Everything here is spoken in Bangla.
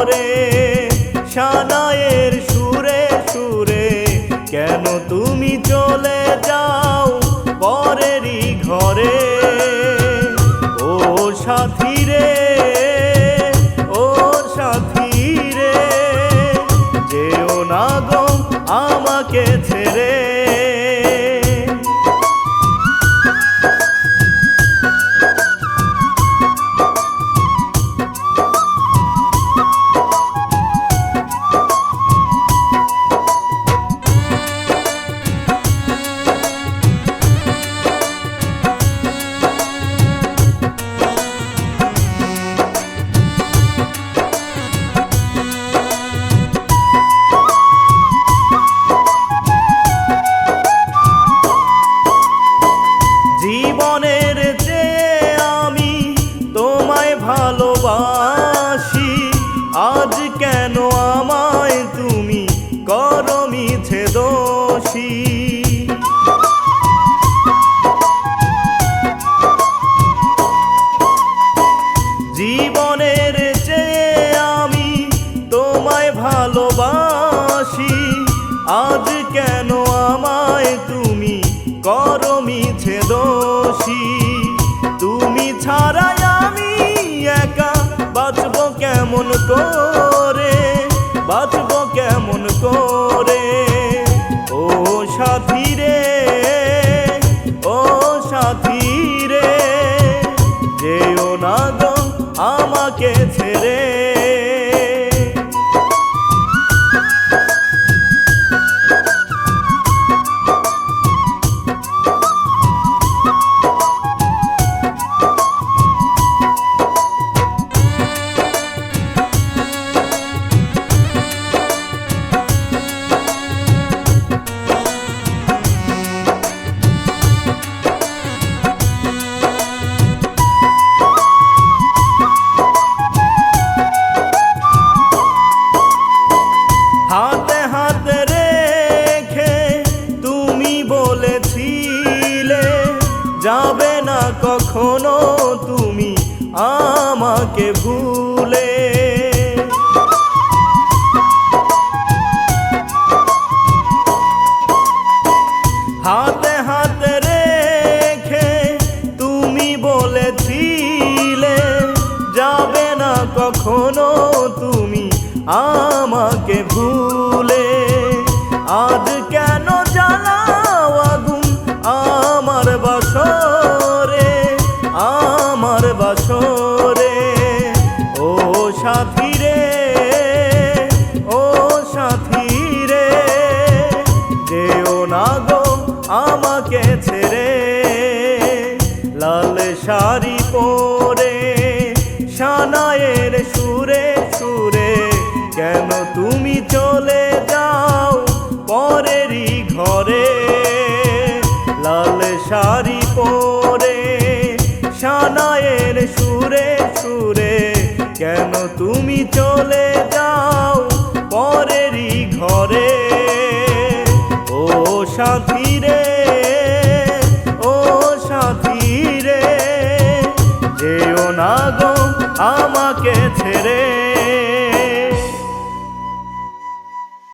পরে শানায়ের সুরে সুরে কেন তুমি চলে যাও পরেরই ঘরে। ও সাথী রে, ও সাথী রে, যেও না গো আমাকে ছেড়ে। জীবনের চেয়ে আমি তোমায় ভালোবাসি, আজ কেন আমায় তুমি করো মিছে দোষী। জীবনের চেয়ে আমি তোমায় ভালোবাসি, আজ কেন আমায় তুমি করো মিছে দোষী। তুমি ছাড়াই আমি একা বাঁচব কেমন করে, বাঁচব কেমন করে। ও সাথী রে, ও সাথী রে, যেও না গো আমাকে ছেড়ে। হাতে হাতে রেখে তুমি বলেছিলে যাবে না কখনো তুমি আমাকে ভুলে। হাতে হাতে রেখে তুমি বলেছিলে যাবে না কখনো তুমি আমাকে ভুলে। আজ কেন জ্বালাও আগুন আমার বাসরে, আমার বাসরে। ও সাথী রে, ও সাথী রে, যেও না গো আমাকে ছেড়ে। লাল শাড়ি পরে শানায়ের সুরে সুরে কেন তুমি চলে যাও পরেরই ঘরে। লাল শাড়ি পরে শানায়ের সুরে সুরে কেন তুমি চলে যাও পরেরই ঘরে। ও সাথী রে, ও সাথী রে, যেও না গো আমাকে ছেড়ে।